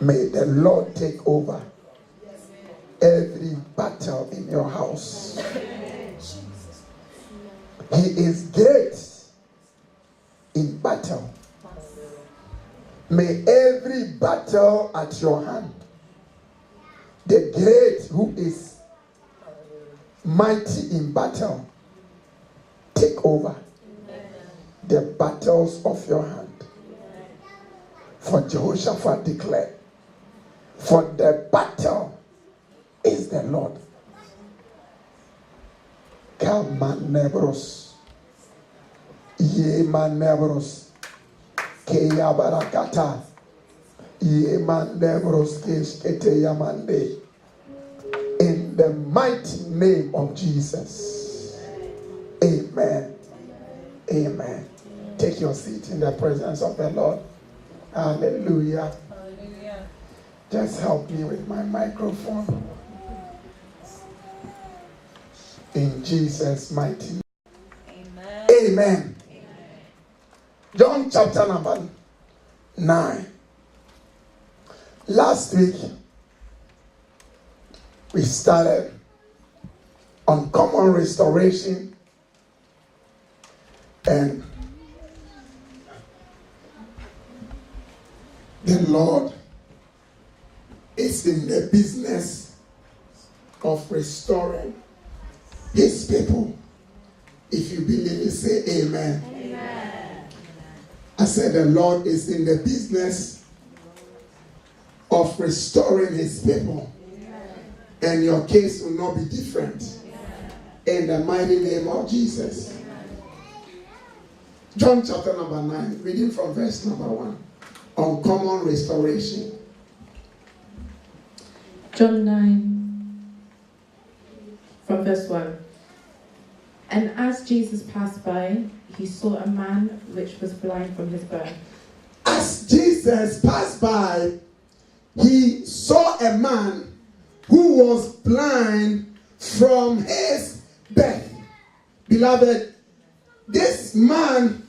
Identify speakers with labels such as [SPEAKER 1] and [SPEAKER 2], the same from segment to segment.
[SPEAKER 1] May the Lord take over every battle in your house. He is great in battle. May every battle at your hand, the great who is mighty in battle, take over the battles of your hand. For Jehoshaphat declared, for the battle is the Lord. Kamanebros, Yemanebros, Keya Barakata, Yemanebros Keshkete Yamande. In the mighty name of Jesus. Amen. Amen. Take your seat in the presence of the Lord. Hallelujah. Hallelujah. Just help me with my microphone. In Jesus' mighty name. Amen. Amen. Amen. John chapter number 9. Last week, we started on common restoration, and the Lord is in the business of restoring his people. If you believe it, say amen. Amen. I said the Lord is in the business of restoring his people. And your case will not be different. In the mighty name of Jesus. John chapter number 9, reading from verse number 1. On common restoration.
[SPEAKER 2] John 9, from verse 1. And as Jesus passed by, he saw a man which was blind from his birth.
[SPEAKER 1] As Jesus passed by, he saw a man who was blind from his birth. Beloved, this man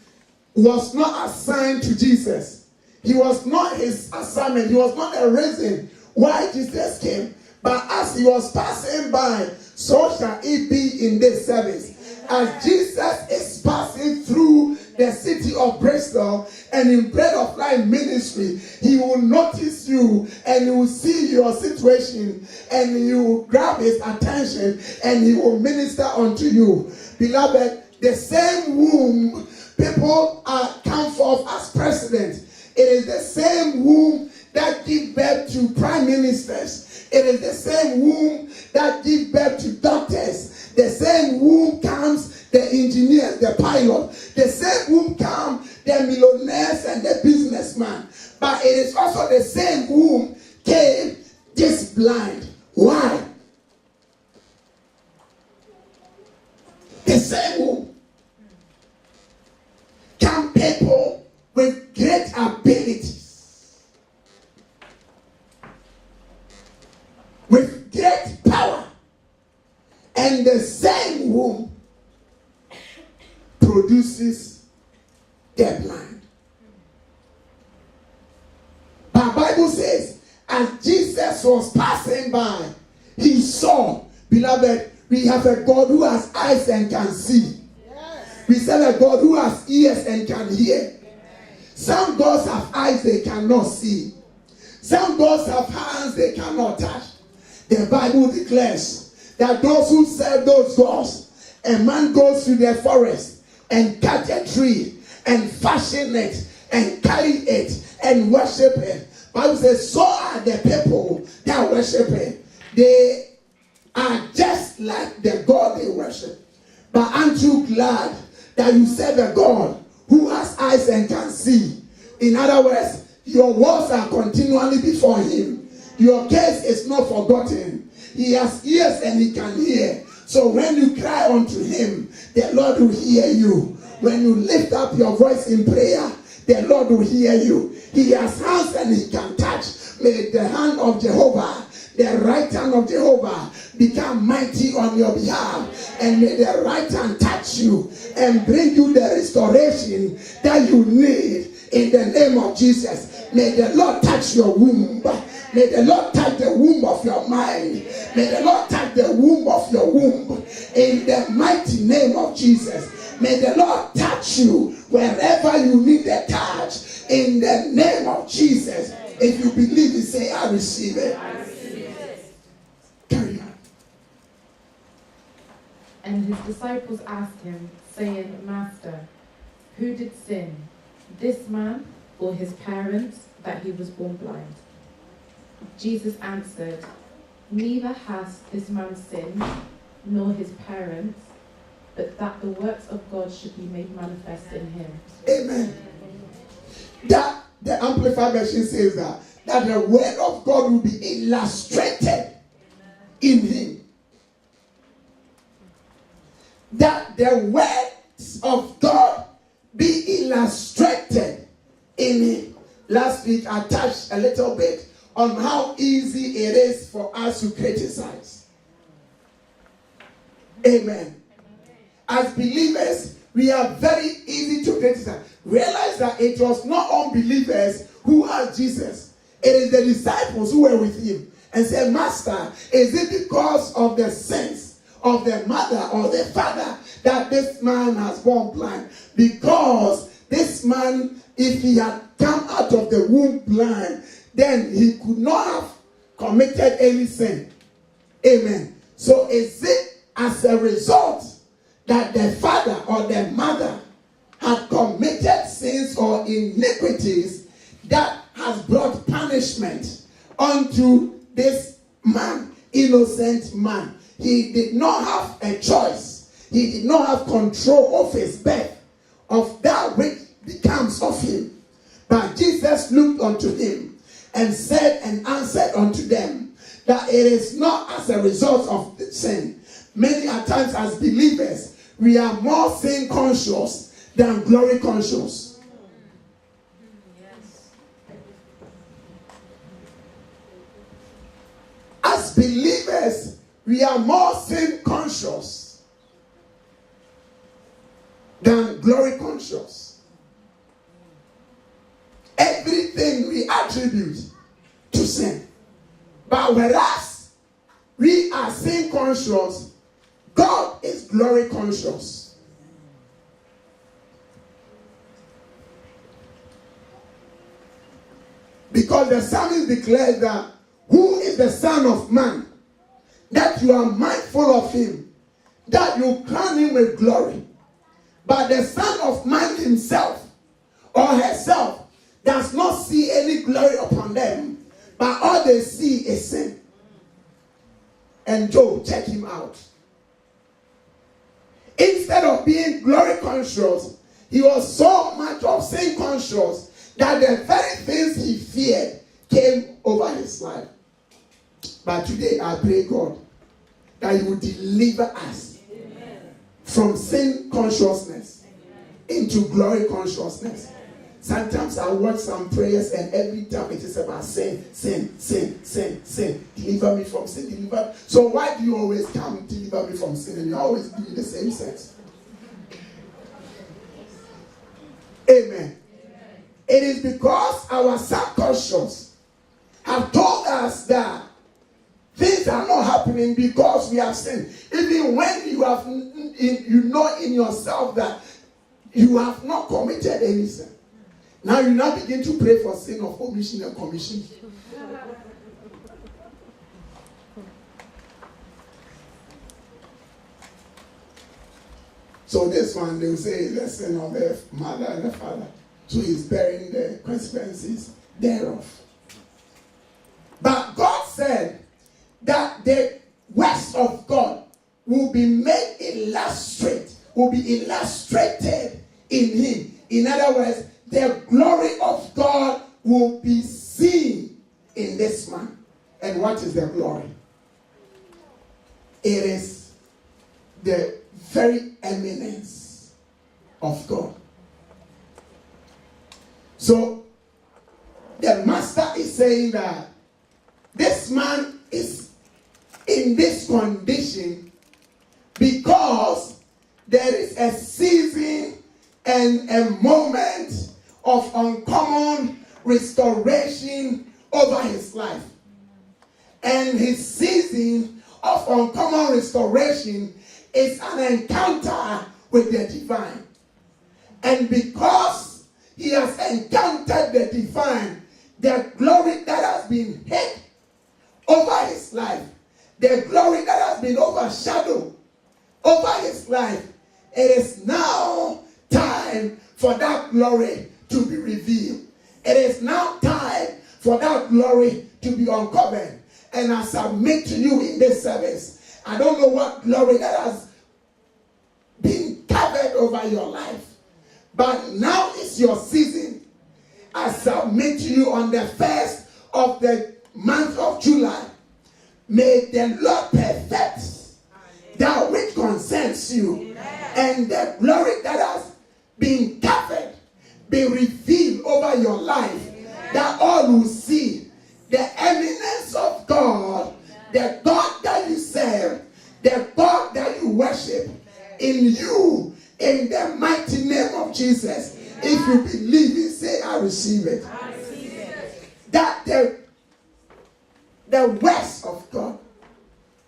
[SPEAKER 1] was not assigned to Jesus. He was not his assignment. He was not a reason why Jesus came. But as he was passing by, so shall it be in this service. As Jesus is passing through the city of Bristol and in Bread of Life Ministry, he will notice you and he will see your situation and he will grab his attention and he will minister unto you. Beloved, the same womb people come forth as president. It is the same womb that gives birth to prime ministers. It is the same womb that gives birth to doctors. The same womb comes the engineers, the pilot. The same womb comes the millionaires and the businessman. But it is also the same womb came this blind. Why? The same womb come people with great abilities, with great power, and the same womb produces the blind. But the Bible says, as Jesus was passing by, he saw. Beloved, we have a God who has eyes and can see. We serve a God who has ears and can hear. Some gods have eyes they cannot see. Some gods have hands they cannot touch. The Bible declares that those who serve those gods, a man goes to the forest and cut a tree and fashion it and carry it and worship it. Bible says, so are the people that worship it. They are just like the God they worship. But aren't you glad that you serve a God who has eyes and can see? In other words, your words are continually before him. Your case is not forgotten. He has ears and he can hear. So when you cry unto him, the Lord will hear you. When you lift up your voice in prayer, the Lord will hear you. He has hands and he can touch. May the hand of Jehovah, the right hand of Jehovah, become mighty on your behalf. And may the right hand touch you and bring you the restoration that you need in the name of Jesus. May the Lord touch your womb. May the Lord touch the womb of your mind. May the Lord touch the womb of your womb in the mighty name of Jesus. May the Lord touch you wherever you need a touch in the name of Jesus. If you believe it, say, I receive it.
[SPEAKER 2] I receive it.
[SPEAKER 1] Carry on.
[SPEAKER 2] And his disciples asked him, saying, Master, who did sin, this man or his parents, that he was born blind? Jesus answered, Neither has this man sinned, nor his parents, but that the works of God should be made manifest in him.
[SPEAKER 1] Amen. That the Amplified Version says that the word of God will be illustrated in him. That the words of God be illustrated in him. Last week I touched a little bit on how easy it is for us to criticize. Amen. As believers, we are very easy to criticize. Realize that it was not unbelievers who asked Jesus. It is the disciples who were with him and said, Master, is it because of the sins of the mother or the father that this man has born blind? Because this man, if he had come out of the womb blind, then he could not have committed any sin. Amen. So is it as a result that the father or the mother had committed sins or iniquities that has brought punishment unto this man, innocent man? He did not have a choice. He did not have control of his birth, of that which becomes of him. But Jesus looked unto him and said and answered unto them that it is not as a result of the sin. Many a times as believers, we are more sin conscious than glory conscious.
[SPEAKER 3] Yes.
[SPEAKER 1] As believers, we are more sin conscious than glory conscious. Everything we attribute to sin. But whereas we are sin conscious, God is glory conscious. Because the psalmist declares that who is the Son of Man, that you are mindful of him, that you crown him with glory. But the Son of Man himself or herself does not see any glory upon them, but all they see is sin. And Job, check him out. Instead of being glory conscious, he was so much of sin conscious that the very things he feared came over his life. But today I pray, God, that you will deliver us from sin consciousness into glory consciousness. Sometimes I watch some prayers and every time it is about sin, sin, sin, sin, sin. Deliver me from sin, deliver. So why do you always come deliver me from sin and you always do the same sense? Amen. It is because our subconscious have told us that things are not happening because we have sinned. Even when you have, you know in yourself that you have not committed any sin. Now you now begin to pray for sin of omission and commission. So this one, they will say the sin of the mother and the father. So he's bearing the consequences thereof. But God said that the works of God will be made will be illustrated in him. In other words, the glory of God will be seen in this man. And what is the glory? It is the very eminence of God. So, the master is saying that this man is in this condition because there is a season and a moment of uncommon restoration over his life. And his season of uncommon restoration is an encounter with the divine. And because he has encountered the divine, the glory that has been hid over his life, the glory that has been overshadowed over his life, it is now time for that glory to be revealed. It is now time for that glory to be uncovered. And I submit to you in this service, I don't know what glory that has been covered over your life, but now is your season. I submit to you on the 1st of the month of July, may the Lord perfect that which concerns you. And the glory that has been covered be revealed over your life, that all will see the eminence of God, the God that you serve, the God that you worship in you, in the mighty name of Jesus. If you believe it, say, I receive it.
[SPEAKER 3] I receive it.
[SPEAKER 1] That the works of God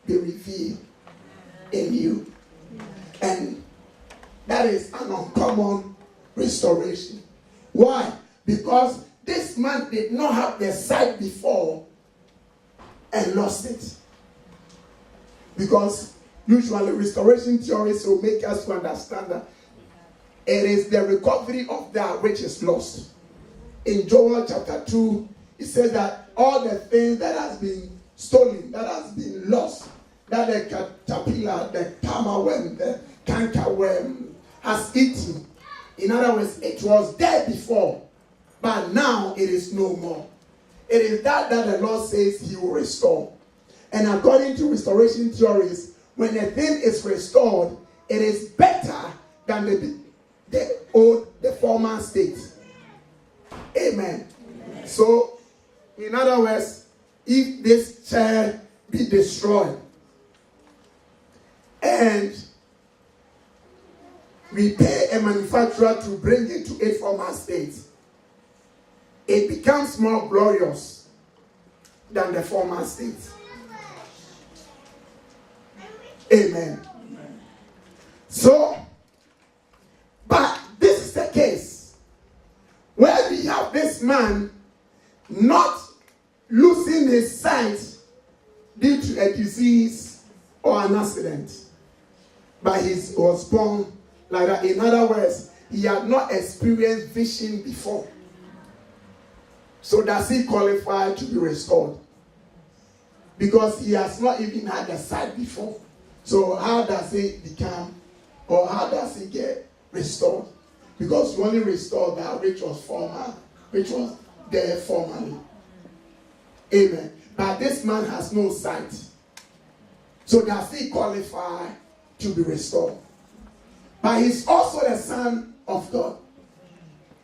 [SPEAKER 1] be revealed in you. And that is an uncommon restoration. Why? Because this man did not have the sight before and lost it. Because usually restoration theories will make us to understand that it is the recovery of that which is lost. In Joel chapter 2, it says that all the things that has been stolen, that has been lost, that the caterpillar, the palmer worm, the canker worm has eaten. In other words, it was there before, but now it is no more. It is that the Lord says he will restore. And according to restoration theories, when a thing is restored, it is better than the former state. Amen. Amen. So, in other words, if this chair be destroyed and we pay a manufacturer to bring it to a former state, it becomes more glorious than the former state. Amen. So, but this is the case where we have this man not losing his sight due to a disease or an accident, but he was born like that. In other words, he had not experienced vision before. So does he qualify to be restored? Because he has not even had the sight before. So how does he become, or how does he get restored? Because you only restore that which was former, which was there formerly. Amen. But this man has no sight. So does he qualify to be restored? But he's also the son of God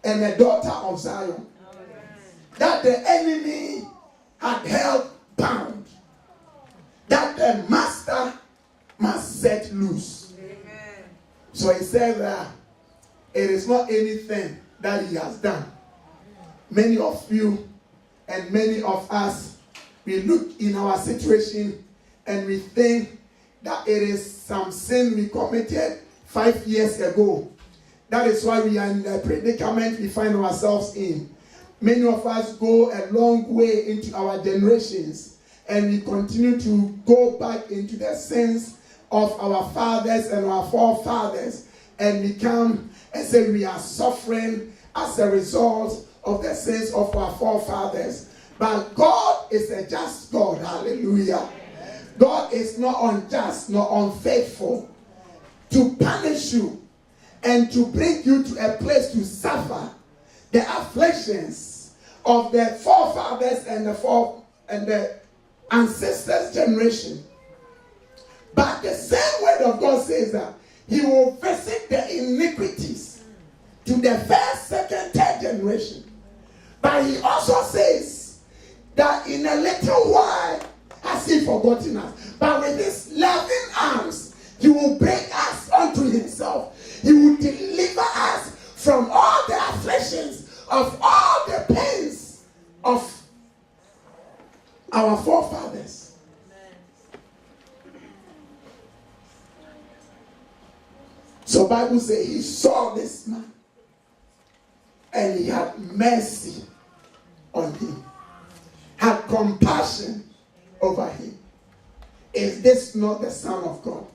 [SPEAKER 1] and a daughter of Zion, that the enemy had held bound, that the master must set loose. Amen. So he said that it is not anything that he has done. Many of you and many of us, we look in our situation and we think that it is some sin we committed 5 years ago. That is why we are in the predicament we find ourselves in. Many of us go a long way into our generations and we continue to go back into the sins of our fathers and our forefathers, and we come and say we are suffering as a result of the sins of our forefathers. But God is a just God. Hallelujah. God is not unjust nor unfaithful to punish you and to bring you to a place to suffer the afflictions of the forefathers and the ancestors' generation. But the same word of God says that he will visit the iniquities to the first, second, third generation. But he also says that in a little while has he forgotten us. But with his loving arms, He will bring us unto himself. He will deliver us from all the afflictions, of all the pains of our forefathers. So Bible says he saw this man and he had mercy on him, had compassion over him. Is this not the Son of God,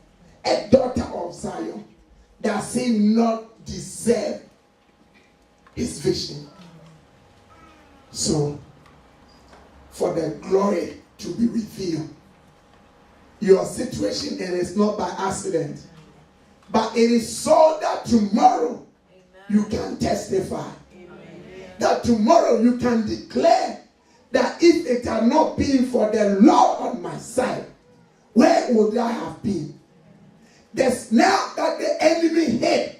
[SPEAKER 1] a daughter of Zion? Does he not deserve his vision? So, for the glory to be revealed, your situation, it is not by accident, but it is so that tomorrow you can testify. That tomorrow you can declare that if it had not been for the Lord on my side, where would I have been? The snare that the enemy hid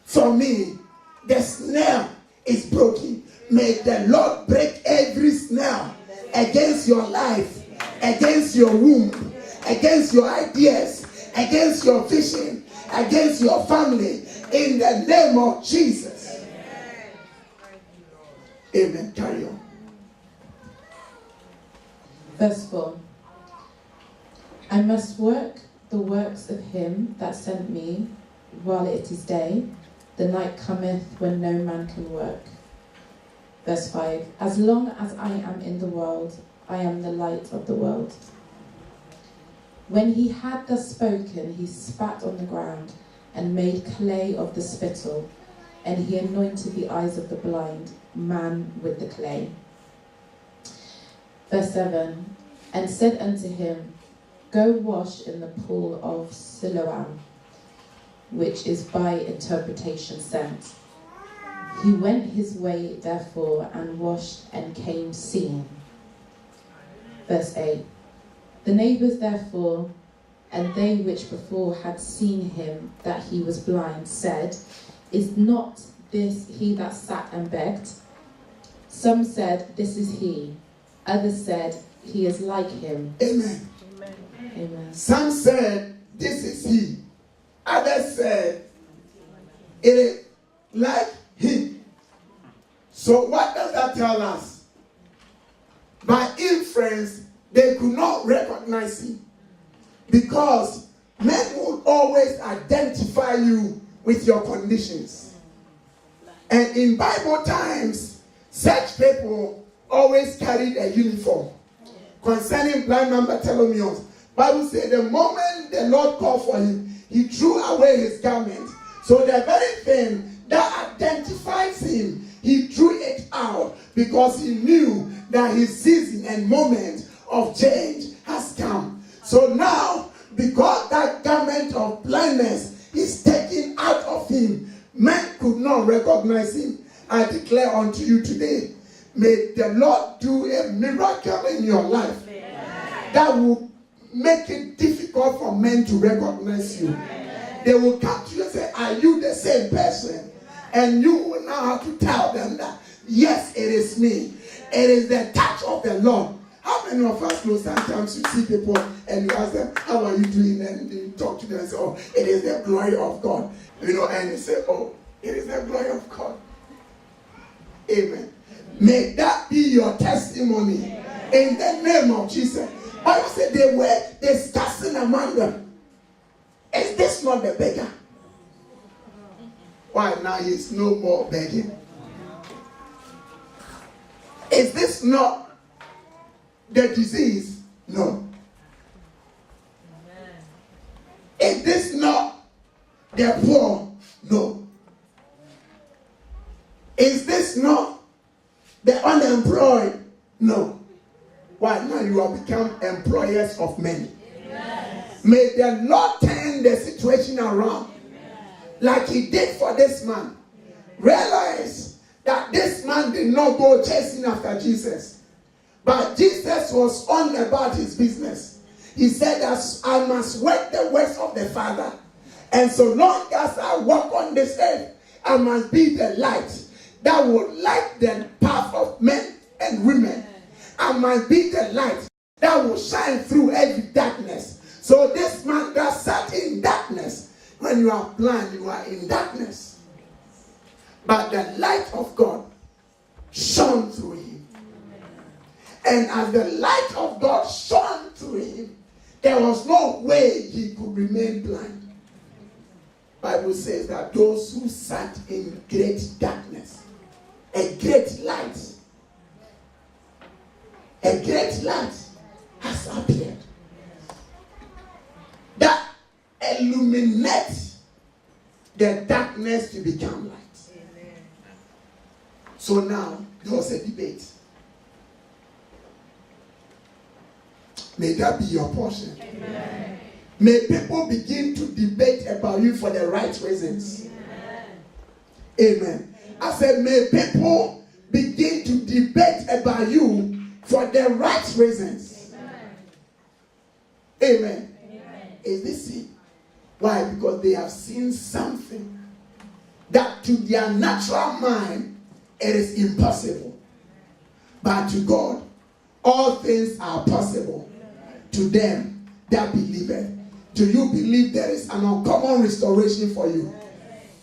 [SPEAKER 1] from me, the snare is broken. May the Lord break every snare against your life, against your womb, against your ideas, against your vision, against your family, in the name of Jesus. Amen. Carry on.
[SPEAKER 2] Verse 4. I must work the works of him that sent me while it is day. The night cometh when no man can work. Verse 5. As long as I am in the world, I am the light of the world. When he had thus spoken, he spat on the ground and made clay of the spittle, and he anointed the eyes of the blind man with the clay. Verse 7. And said unto him, Go wash in the pool of Siloam, which is by interpretation sent. He went his way therefore and washed and came seeing. Verse 8. The neighbours therefore, and they which before had seen him that he was blind, said, Is not this he that sat and begged? Some said, This is he. Others said, He is like him.
[SPEAKER 1] Amen.
[SPEAKER 2] Amen.
[SPEAKER 1] Some said, This is he. Others said, It is like him. So what does that tell us? By inference, they could not recognize him, because men will always identify you with your conditions. And in Bible times, such people always carried a uniform. Concerning blind man Bartimaeus, Bible says the moment the Lord called for him, he threw away his garment. So the very thing that identifies him, he threw it out, because he knew that his season and moment of change has come. So now, because that garment of blindness is taken out of him, men could not recognize him. I declare unto you today, may the Lord do a miracle in your life that will make it difficult for men to recognize you. They will come to you and say, Are you the same person? And you will now have to tell them that, yes, it is me. It is the touch of the Lord. How many of us know sometimes you see people and you ask them, How are you doing? And you talk to them and say, Oh, it is the glory of God. And you say, Oh, it is the glory of God. Amen. May that be your testimony in the name of Jesus. Bible said they were discussing among them. Is this not the beggar? Why now he's no more begging? Is this not the disease? No. Is this not the poor? No. Is this not the unemployed? No. Why now you have become employers of many? Yes. May the Lord turn the situation around, like he did for this man. Realize that this man did not go chasing after Jesus, but Jesus was on about his business. He said, I must work the works of the Father, and so long as I walk on this earth, I must be the light that will light the path of men and women. I must be the light that will shine through every darkness. So this man that sat in darkness, When you are blind, you are in darkness. But the light of God shone through him. And as the light of God shone through him, there was no way he could remain blind. Bible says that those who sat in great darkness, a great light has appeared that illuminates the darkness to become light. So now there was a debate. May that be your portion. Amen. May people begin to debate about you for the right reasons. Amen. Amen. I said, may people begin to debate about you for the right reasons. Amen. Amen. Amen. Is this it? Why? Because they have seen something that to their natural mind it is impossible. But to God, all things are possible. To them that believe it. Do you believe there is an uncommon restoration for you?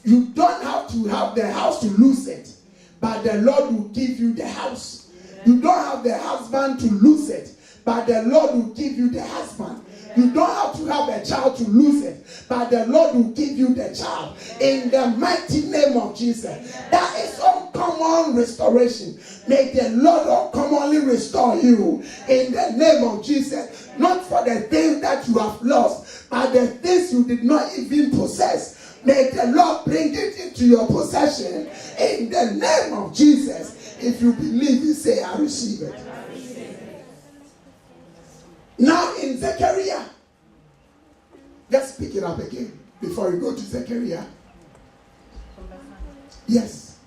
[SPEAKER 1] You don't have to have the house to lose it, but the Lord will give you the house. You don't have the husband to lose it, but the Lord will give you the husband. You don't have to have a child to lose it, but the Lord will give you the child. In the mighty name of Jesus. That is uncommon restoration. May the Lord uncommonly restore you in the name of Jesus. Not for the things that you have lost, but the things you did not even possess. May the Lord bring it into your possession in the name of Jesus. If you believe, you say, I receive it. Now in Zechariah, let's pick it up again before we go to Zechariah. Yes.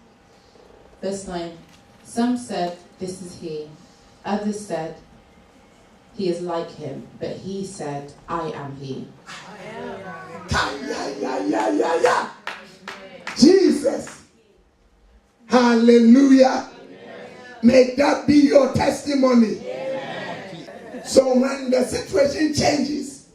[SPEAKER 2] Verse 9. Some said, this is he. Others said, he is like him. But he said, I am he.
[SPEAKER 1] Jesus. Hallelujah. May that be your testimony. So when the situation changes,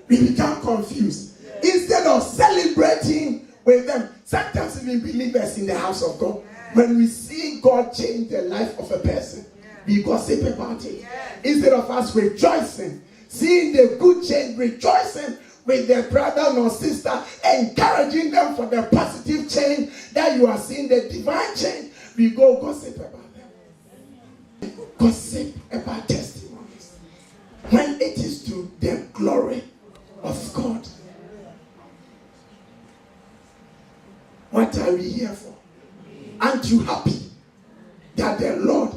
[SPEAKER 1] we become confused. Instead of celebrating with them, sometimes even believers in the house of God, when we see God change the life of a person, we gossip about it. Instead of us rejoicing, seeing the good change, rejoicing with their brother or sister, encouraging them for the positive change that you are seeing, the divine change, we go gossip about them. Gossip about testimonies. When it is to the glory of God. What are we here for? Aren't you happy that the Lord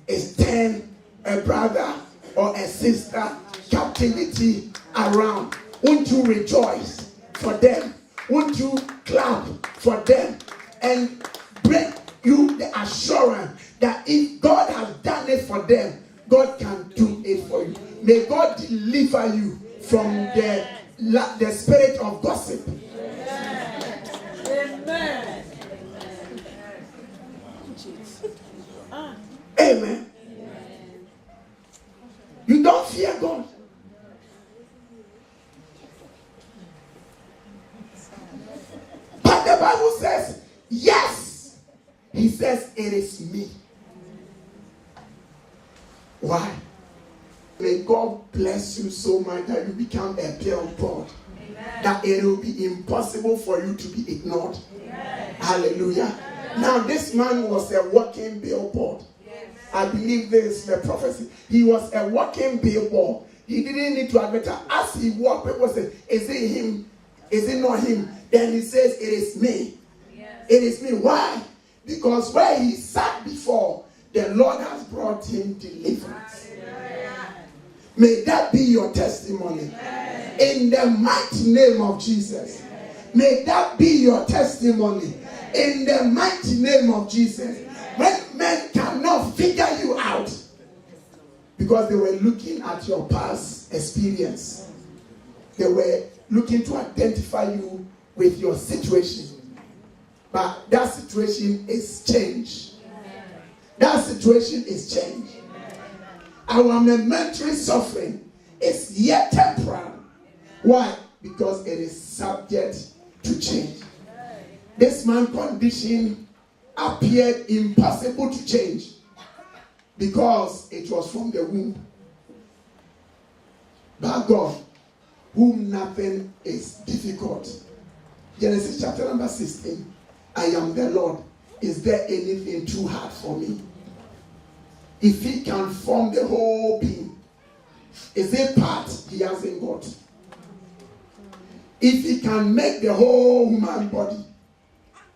[SPEAKER 1] is turning a brother or a sister captivity around? Won't you rejoice for them? Won't you clap for them? And bring you the assurance that if God has done it for them, God can do it for you. May God deliver you from the spirit of gossip. Amen. Amen. You don't fear God. But the Bible says, yes. He says, it is me. Why? May God bless you so much that you become a billboard. That it will be impossible for you to be ignored. Amen. Hallelujah. Amen. Now this man was a walking billboard. Yes. I believe this is the prophecy. He was a walking billboard. He didn't need to advertise. As he walked, people said, is it him? Is it not him? Then he says, it is me. Yes. It is me. Why? Because where he sat before, the Lord has brought him deliverance. May that be your testimony. Amen. In the mighty name of Jesus. Amen. May that be your testimony. Amen. In the mighty name of Jesus. Amen. When men cannot figure you out because they were looking at your past experience, they were looking to identify you with your situation, but that situation is changed. Amen. That situation is changed. Our momentary suffering is yet temporal. Why? Because it is subject to change. This man's condition appeared impossible to change because it was from the womb. But God, whom nothing is difficult. Genesis chapter number 16. I am the Lord. Is there anything too hard for me? If he can form the whole being, is it part he hasn't got? If he can make the whole human body,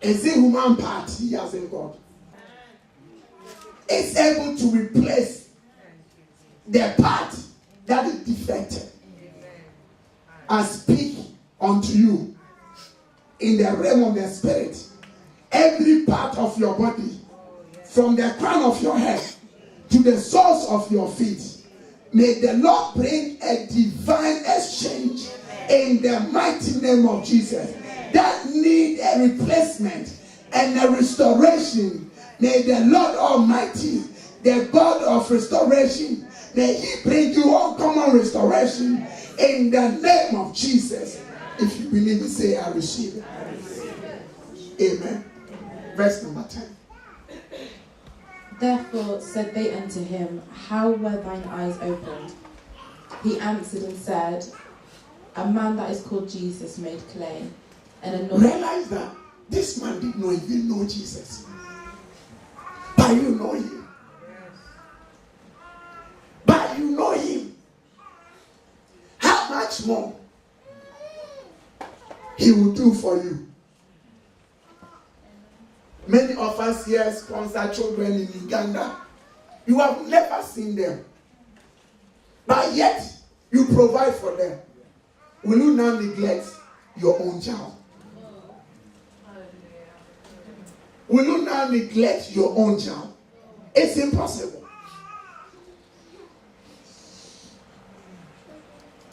[SPEAKER 1] is it human part he hasn't got? It's able to replace the part that is defected. I speak unto you in the realm of the spirit. Every part of your body, from the crown of your head to the soles of your feet, may the Lord bring a divine exchange in the mighty name of Jesus. That need a replacement and a restoration. May the Lord Almighty, the God of restoration, may he bring you uncommon restoration in the name of Jesus. If you believe it, say, I receive it. Amen. Verse number 10.
[SPEAKER 2] Therefore said they unto him, How were thine eyes opened? He answered and said, A man that is called Jesus made clay, and anointed.
[SPEAKER 1] Realize that this man did not even know Jesus. But you know him. But you know him. How much more he will do for you? Many of us here sponsor children in Uganda. You have never seen them. But yet, you provide for them. Will you now neglect your own child? Will you now neglect your own child? It's impossible.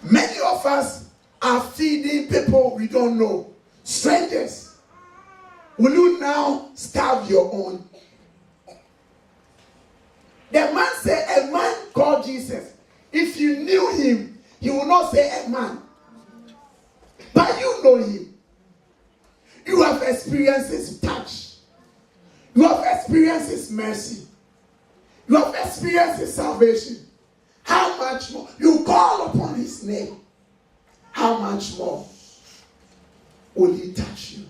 [SPEAKER 1] Many of us are feeding people we don't know, strangers. Will you now starve your own? The man said, a man called Jesus. If you knew him, he will not say a man. But you know him. You have experienced his touch. You have experienced his mercy. You have experienced his salvation. How much more? You call upon his name. How much more will he touch you?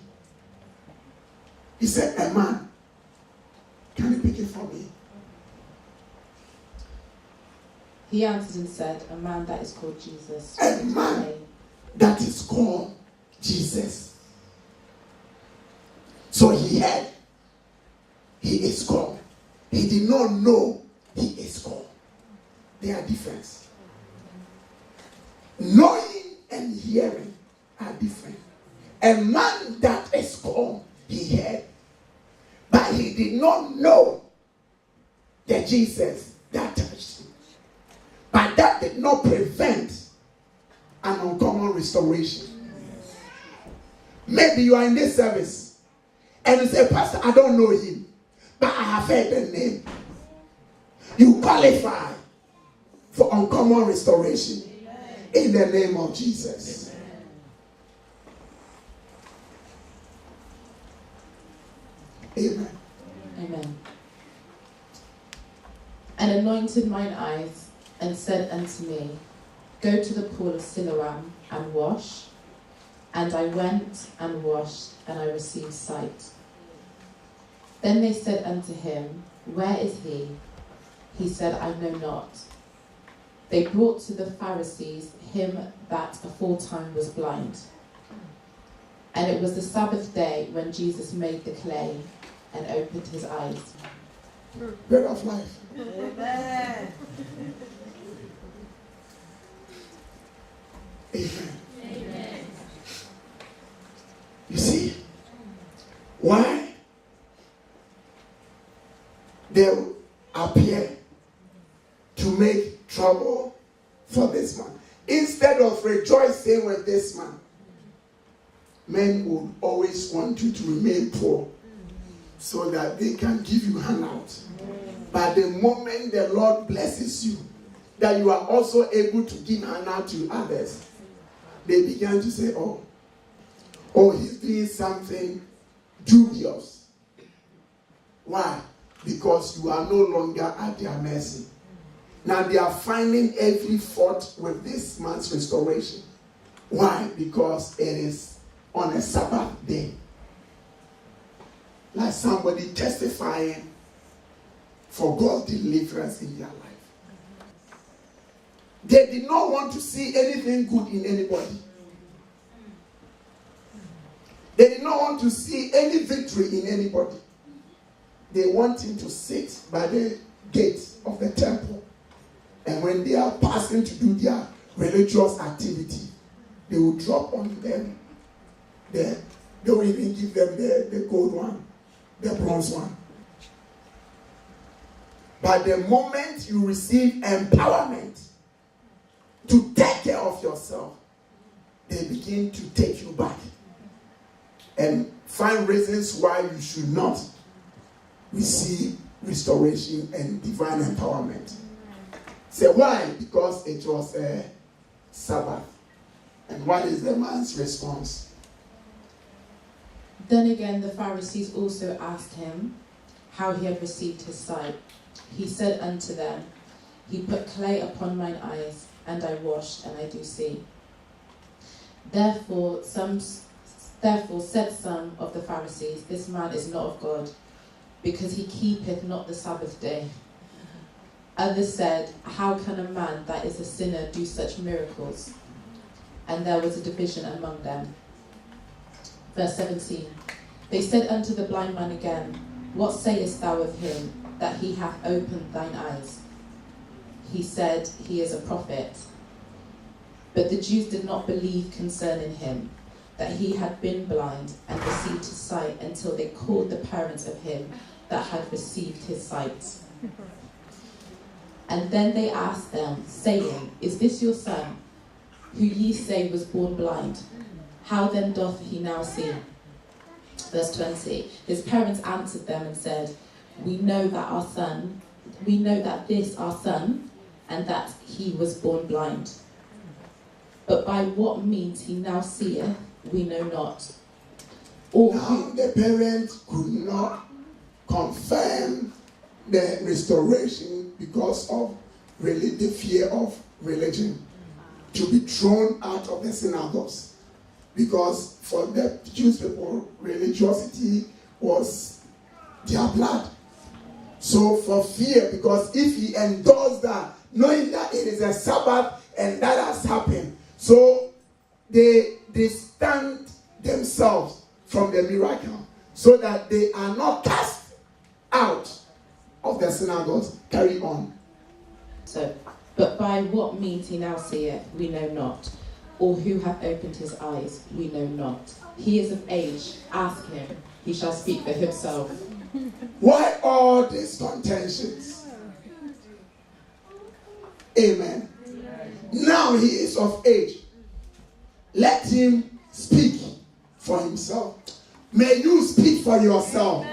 [SPEAKER 1] He said, a man. Can you pick it for me?
[SPEAKER 2] He answered and said, A man that is called Jesus.
[SPEAKER 1] A man that is called Jesus. So he heard, he is called. He did not know he is called. There are differences. Knowing and hearing are different. A man that is called, he heard, but he did not know the Jesus that touched him. But that did not prevent an uncommon restoration. Maybe you are in this service and you say, Pastor, I don't know him, but I have heard the name. You qualify for uncommon restoration in the name of Jesus. Amen.
[SPEAKER 2] Amen. And anointed mine eyes, and said unto me, Go to the pool of Siloam and wash. And I went and washed, and I received sight. Then they said unto him, Where is he? He said, I know not. They brought to the Pharisees him that aforetime was blind. And it was the Sabbath day when Jesus made the clay and opened his eyes.
[SPEAKER 1] Bread of life.
[SPEAKER 3] Amen.
[SPEAKER 1] Amen. Amen. You see why they appear to make trouble for this man? Instead of rejoicing with this man, men would always want you to remain poor so that they can give you handout. But the moment the Lord blesses you, that you are also able to give handout to others, they began to say, oh, or he's doing something dubious. Why? Because you are no longer at their mercy. Now they are finding every fault with this man's restoration. Why? Because it is on a Sabbath day. Like somebody testifying for God's deliverance in their life. They did not want to see anything good in anybody. They did not want to see any victory in anybody. They want him to sit by the gate of the temple. And when they are passing to do their religious activity, they will drop on them. They will even give them the gold one, the bronze one. But the moment you receive empowerment to take care of yourself, they begin to take you back and find reasons why you should not receive restoration and divine empowerment. Say why? Because it was a Sabbath. And what is the man's response?
[SPEAKER 2] Then again the Pharisees also asked him how he had received his sight. He said unto them, He put clay upon mine eyes, and I washed, and I do see. Therefore said some of the Pharisees, This man is not of God, because he keepeth not the Sabbath day. Others said, How can a man that is a sinner do such miracles? And there was a division among them. Verse 17. They said unto the blind man again, What sayest thou of him, that he hath opened thine eyes? He said, He is a prophet. But the Jews did not believe concerning him, that he had been blind and received his sight, until they called the parents of him that had received his sight. And then they asked them, saying, Is this your son, who ye say was born blind? How then doth he now see? Verse 20. His parents answered them and said, We know that this our son, and that he was born blind. But by what means he now seeth, we know not.
[SPEAKER 1] Now the parents could not confirm the restoration because of the fear of religion, to be thrown out of the synagogues. Because for the Jewish people, religiosity was their blood. So for fear, because if he endorsed that, knowing that it is a Sabbath and that has happened, so they stand themselves from the miracle so that they are not cast out of the synagogues. Carry on.
[SPEAKER 2] So, but by what means he now seeth, we know not. Or who hath opened his eyes, we know not. He is of age, ask him, he shall speak for himself.
[SPEAKER 1] Why all these contentions? Amen. Now he is of age. Let him speak for himself. May you speak for yourself.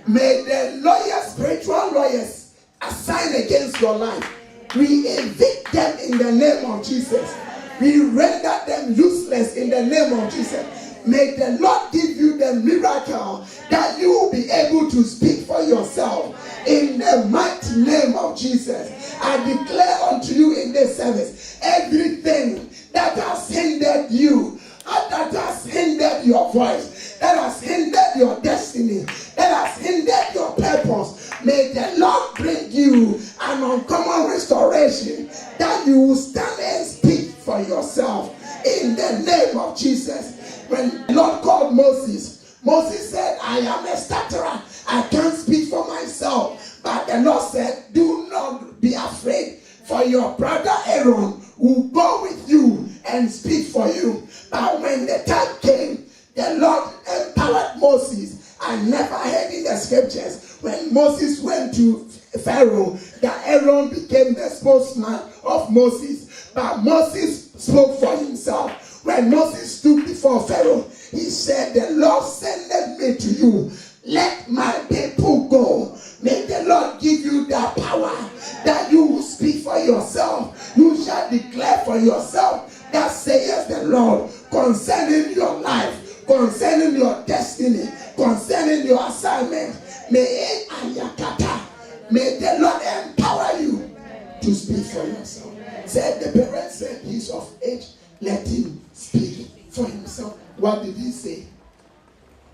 [SPEAKER 1] May the spiritual lawyers assigned against your life, we evict them in the name of Jesus. We render them useless in the name of Jesus. May the Lord give you the miracle that you will be able to speak for yourself in the mighty name of Jesus. I declare unto you in this service, everything that has hindered you, that has hindered your voice, that has hindered your destiny, that has hindered your purpose, may the Lord bring you an uncommon restoration, that you will stand and speak for yourself in the name of Jesus. When the Lord called Moses, Moses said, I am a stutterer, I can't speak for myself. But the Lord said, do not be afraid, for your brother Aaron will go with you and speak for you. But when the time came, the Lord empowered Moses. I never heard in the scriptures when Moses went to Pharaoh that Aaron became the spokesman of Moses. But Moses spoke for himself. When Moses stood before Pharaoh, he said, the Lord sendeth me to you. Let my people go. May the Lord give you that power that you will speak for yourself. You shall declare for yourself that saith the Lord concerning your life. concerning your destiny, concerning your assignment. May the Lord empower you to speak for yourself. Said the parents said he's of age, let him speak for himself. What did he say?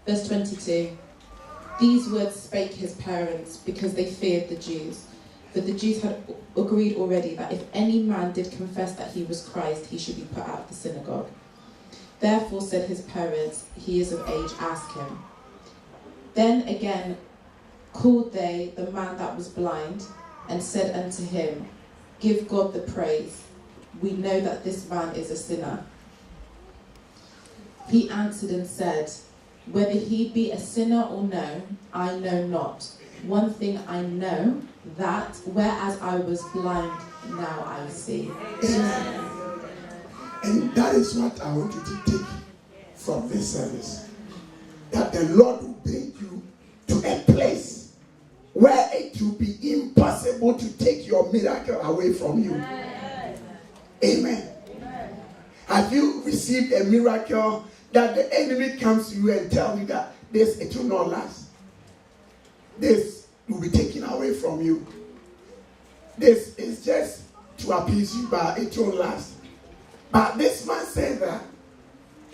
[SPEAKER 2] Verse 22. These words spake his parents because they feared the Jews. For the Jews had agreed already that if any man did confess that he was Christ, he should be put out of the synagogue. Therefore said his parents, he is of age, ask him. Then again called they the man that was blind, and said unto him, give God the praise. We know that this man is a sinner. He answered and said, whether he be a sinner or no, I know not. One thing I know, that whereas I was blind, now I see.
[SPEAKER 1] Amen. And that is what I want you to take from this service. That the Lord will bring you to a place where it will be impossible to take your miracle away from you. Amen. Have you received a miracle that the enemy comes to you and tells you that this, it will not last? This will be taken away from you. This is just to appease you, but it won't last. But this man said that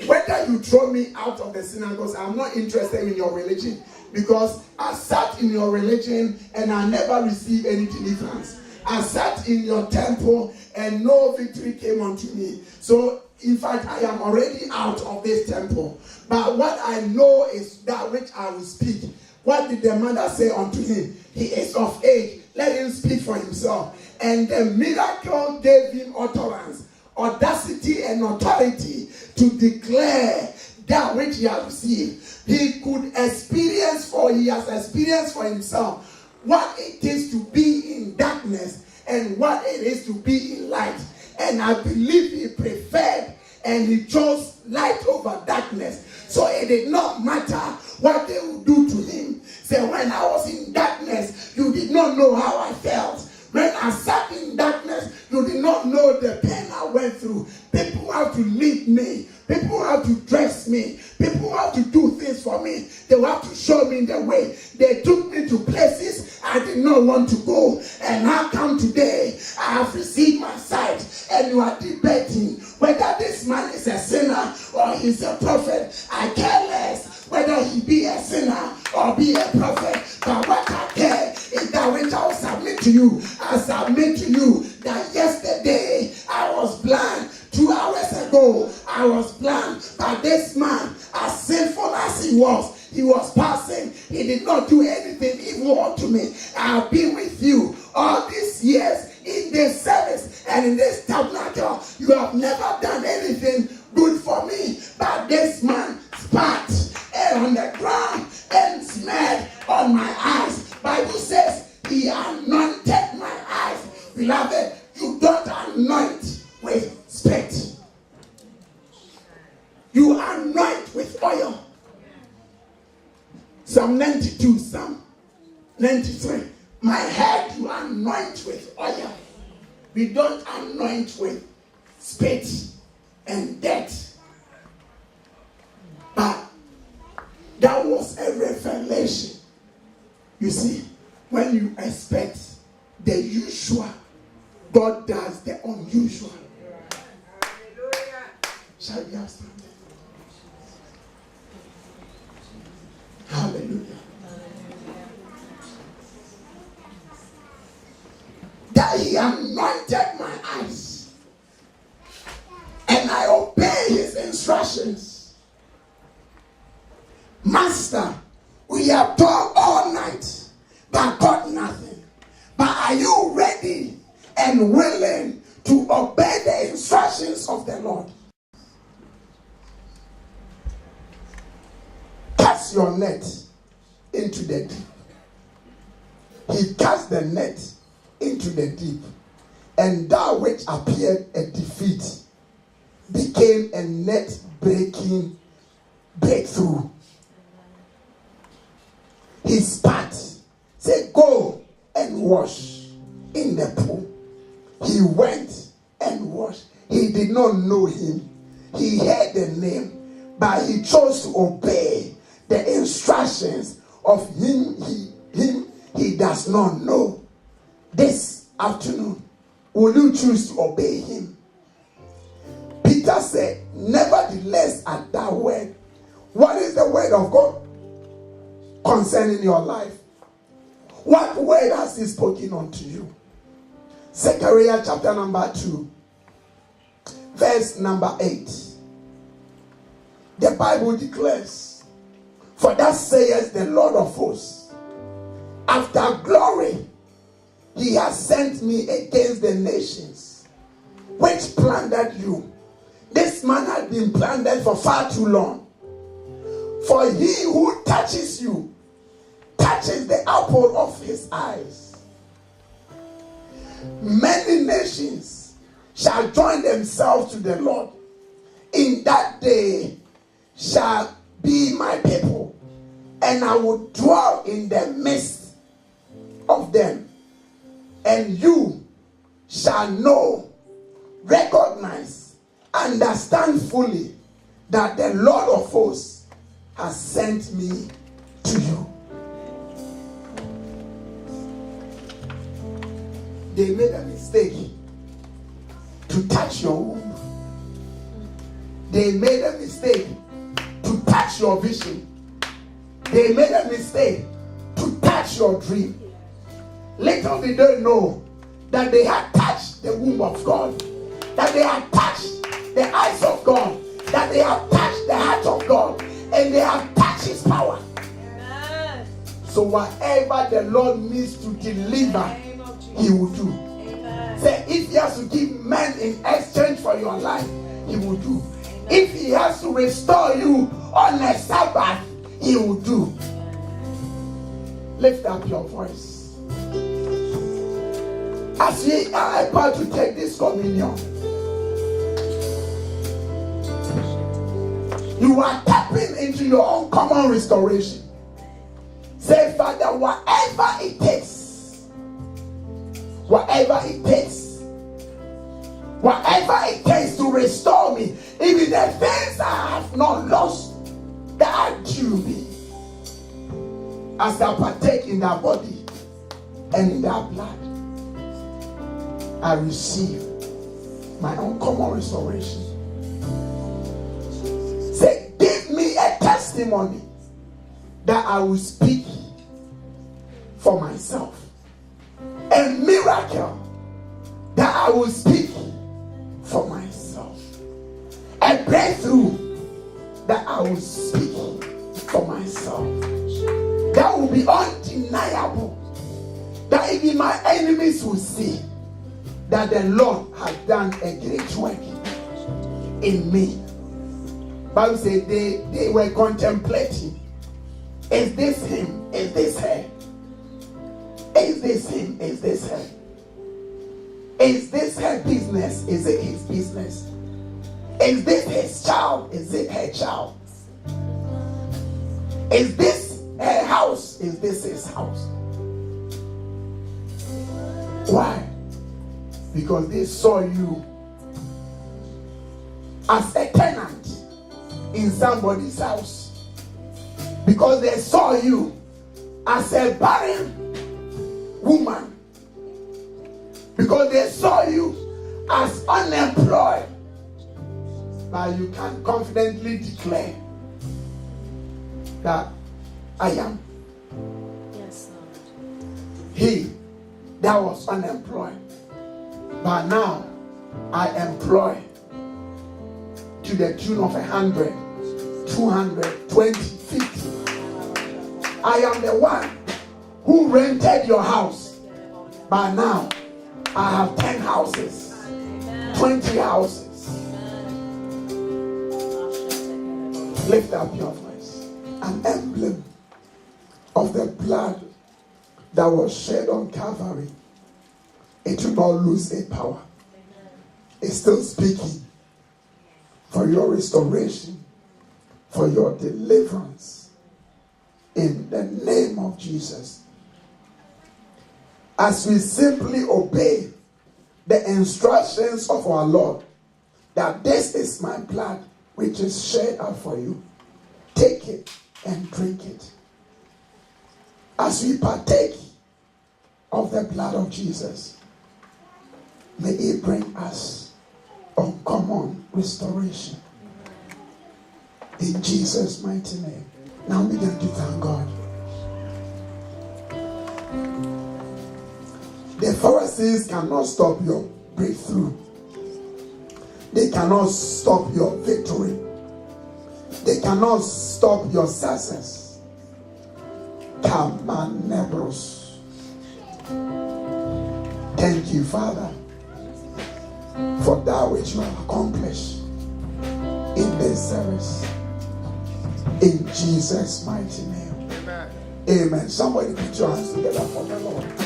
[SPEAKER 1] whether you throw me out of the synagogues, I'm not interested in your religion, because I sat in your religion and I never received any deliverance. I sat in your temple and no victory came unto me. So in fact, I am already out of this temple. But what I know is that which I will speak. What did the mother say unto him? He is of age. Let him speak for himself. And the miracle gave him utterance, audacity and authority to declare that which he has received. He could experience, for he has experienced for himself what it is to be in darkness and what it is to be in light. And I believe he preferred and he chose light over darkness. So it did not matter what they would do to him. Say, when I was in darkness, you did not know how I felt. When I sat in darkness, you did not know the pain I went through. People have to lead me. People have to dress me. People have to do things for me. They have to show me the way. They took me to places I did not want to go. And how come today I have received my sight, and you are debating whether this man is a sinner or he's a prophet? I care less whether he be a sinner or be a prophet. But what I care is that which I will submit to you. I submit to you that yesterday I was blind. 2 hours ago, I was blind. But this man, as sinful as he was passing. He did not do anything evil unto me. I have been with you all these years in this service and in this tabernacle. You have never done anything good for me. But this man spat on the ground and smeared on my eyes. Bible says he anointed my eyes. Beloved, you don't anoint with spit. You anoint with oil. Psalm 92, Psalm 93. My head you anoint with oil. We don't anoint with spit and dirt. But that was a revelation. You see, when you expect the usual, God does the unusual. Shall we have something? Hallelujah. That he anointed my eyes, and I obey his instructions. Master, we have toiled all night, but got nothing. But are you ready and willing to obey the instructions of the Lord? Cast your net into the deep. He cast the net into the deep, and that which appeared a defeat became a net breaking breakthrough. He spat, said, go and wash in the pool. He went and washed. He did not know him. He heard the name, but he chose to obey the instructions of him he does not know. This afternoon, will you choose to obey him? Peter said, nevertheless, at that word. What is the word of God concerning your life? What word has he spoken unto you? Zechariah chapter number 2, verse number 8. The Bible declares, for thus saith the Lord of hosts, after glory he has sent me against the nations which plundered you. This man had been plundered for far too long. For he who touches you touches the apple of his eyes. Many nations shall join themselves to the Lord. In that day shall be my people, and I will dwell in the midst of them. And you shall know, recognize, understand fully that the Lord of hosts has sent me to you. They made a mistake to touch your womb. They made a mistake to touch your vision. They made a mistake to touch your dream. Little did they know that they had touched the womb of God, that they had touched the eyes of God, that they have touched the heart of God, and they have touched his power. Amen. So whatever the Lord needs to deliver, he will do. Amen. Say, if he has to give men in exchange for your life, he will do. Amen. If he has to restore you on a Sabbath, he will do. Lift up your voice. As we are about to take this communion, you are tapping into your own common restoration. Say, Father, whatever it takes, to restore me, even the things I have not lost, that are due me, as I partake in that body and in that blood, I receive my own common restoration. Say, give me a testimony that I will speak for myself. A miracle that I will speak for myself. A breakthrough that I will speak for myself. That will be undeniable. That even my enemies will see that the Lord has done a great work in me. Bible says they were contemplating. Is this him? Is this her? Is this him? Is this her? Is this her business? Is it his business? Is this his child? Is it her child? Is this her house? Is this his house? Why? Because they saw you as a tenant in somebody's house. Because they saw you as a barren woman. Because they saw you as unemployed. But you can confidently declare that I am.
[SPEAKER 3] Yes, Lord.
[SPEAKER 1] He that was unemployed, but now I employ to the tune of 100, 200, 20, 50. I am the one who rented your house, but now I have 10 houses, 20 houses. Lift up your voice. An emblem of the blood that was shed on Calvary. It will not lose its power. It's still speaking for your restoration, for your deliverance, in the name of Jesus. As we simply obey the instructions of our Lord, that this is my blood which is shared out for you. Take it and drink it. As we partake of the blood of Jesus, may it bring us uncommon restoration. In Jesus' mighty name. Now begin to thank God. The Pharisees cannot stop your breakthrough. They cannot stop your victory. They cannot stop your success. Kamanebros. Thank you, Father, for that which you have accomplished in this service. In Jesus' mighty name. Amen. Somebody put your hands together for the Lord.